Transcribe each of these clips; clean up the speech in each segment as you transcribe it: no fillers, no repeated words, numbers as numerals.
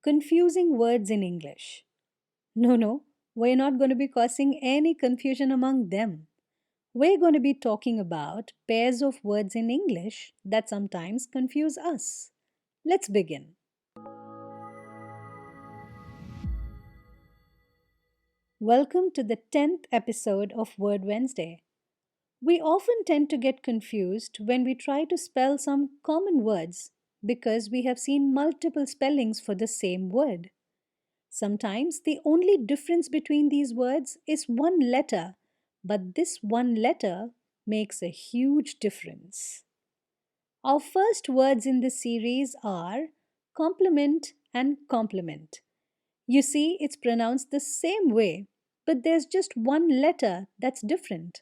Confusing words in English. No, no, we're not going to be causing any confusion among them. We're going to be talking about pairs of words in English that sometimes confuse us. Let's begin. Welcome to the 10th episode of Word Wednesday. We often tend to get confused when we try to spell some common words because we have seen multiple spellings for the same word. Sometimes the only difference between these words is one letter, but this one letter makes a huge difference. Our first words in this series are complement and complement. You see, it's pronounced the same way, but there's just one letter that's different.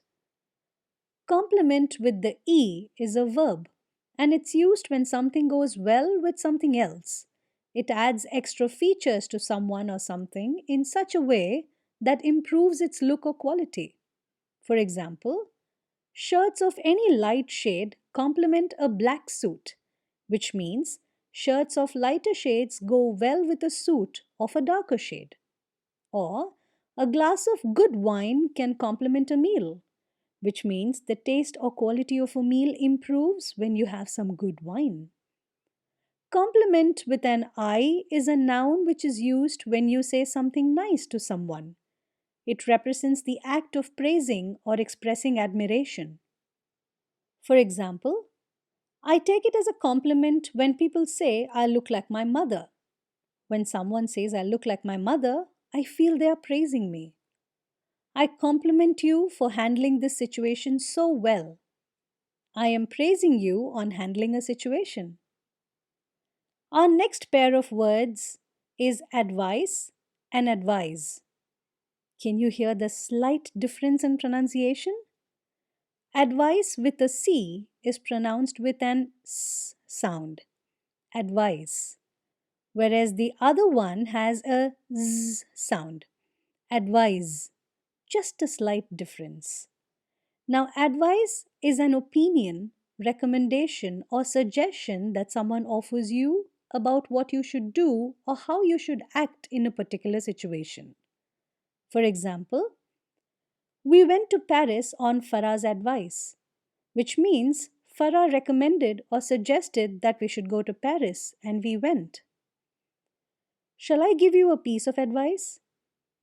Complement with the E is a verb, and it's used when something goes well with something else. It adds extra features to someone or something in such a way that improves its look or quality. For example, shirts of any light shade complement a black suit, which means shirts of lighter shades go well with a suit of a darker shade. Or, a glass of good wine can complement a meal, which means the taste or quality of a meal improves when you have some good wine. Compliment with an I is a noun which is used when you say something nice to someone. It represents the act of praising or expressing admiration. For example, I take it as a compliment when people say I look like my mother. When someone says I look like my mother, I feel they are praising me. I compliment you for handling this situation so well. I am praising you on handling a situation. Our next pair of words is advice and advise. Can you hear the slight difference in pronunciation? Advice with a C is pronounced with an S sound, advice, whereas the other one has a Z sound, advise, just a slight difference. Now, advice is an opinion, recommendation, or suggestion that someone offers you about what you should do or how you should act in a particular situation. For example, we went to Paris on Farah's advice, which means Farah recommended or suggested that we should go to Paris and we went. Shall I give you a piece of advice?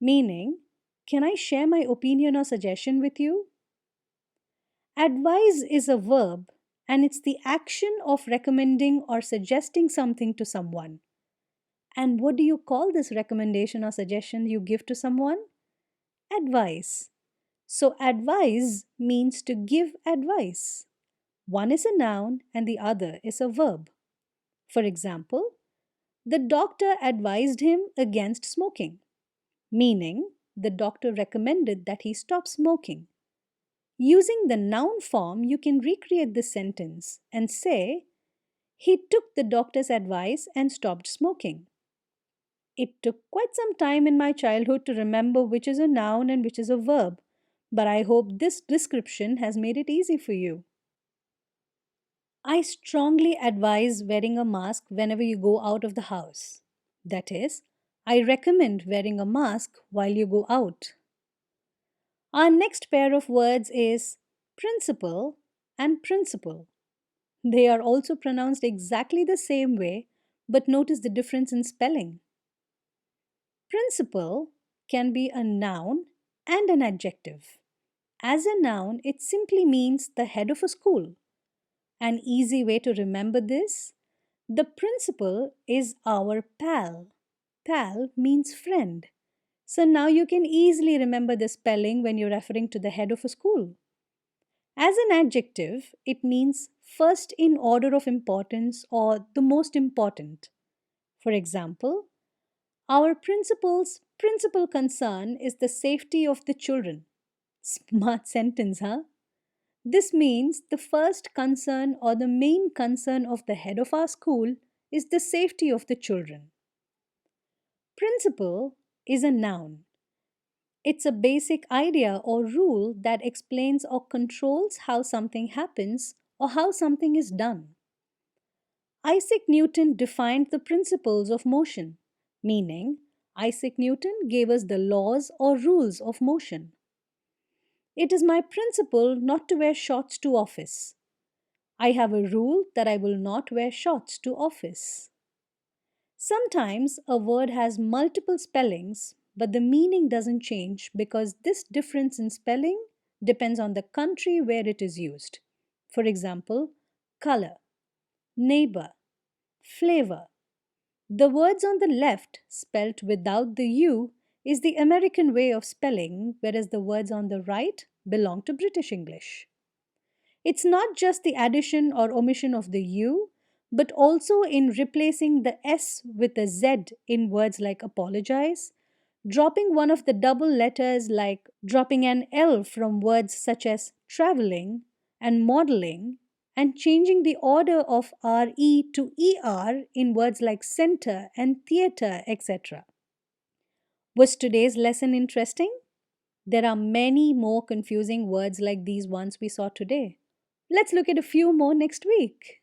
Meaning, can I share my opinion or suggestion with you? Advise is a verb and it's the action of recommending or suggesting something to someone. And what do you call this recommendation or suggestion you give to someone? Advice. So, advise means to give advice. One is a noun and the other is a verb. For example, the doctor advised him against smoking, meaning the doctor recommended that he stop smoking. Using the noun form, you can recreate this sentence and say, he took the doctor's advice and stopped smoking. It took quite some time in my childhood to remember which is a noun and which is a verb, but I hope this description has made it easy for you. I strongly advise wearing a mask whenever you go out of the house. That is, I recommend wearing a mask while you go out. Our next pair of words is principle and principle. They are also pronounced exactly the same way, but notice the difference in spelling. Principal can be a noun and an adjective. As a noun, it simply means the head of a school. An easy way to remember this: the principal is our pal. Pal means friend. So now you can easily remember the spelling when you're referring to the head of a school. As an adjective, it means first in order of importance or the most important. For example, our principal's principal concern is the safety of the children. Smart sentence, huh? This means the first concern or the main concern of the head of our school is the safety of the children. Principle is a noun. It's a basic idea or rule that explains or controls how something happens or how something is done. Isaac Newton defined the principles of motion. meaning Isaac Newton gave us the laws or rules of motion. It is my principle not to wear shorts to office. I have a rule that I will not wear shorts to office. Sometimes a word has multiple spellings, but the meaning doesn't change because this difference in spelling depends on the country where it is used. For example, color, neighbor, flavor. The words on the left, spelt without the U, is the American way of spelling, whereas the words on the right belong to British English. It's not just the addition or omission of the U, but also in replacing the S with a Z in words like apologize, dropping one of the double letters like dropping an L from words such as traveling and modeling, and changing the order of RE to ER in words like center and theater, etc. Was today's lesson interesting? There are many more confusing words like these ones we saw today. Let's look at a few more next week.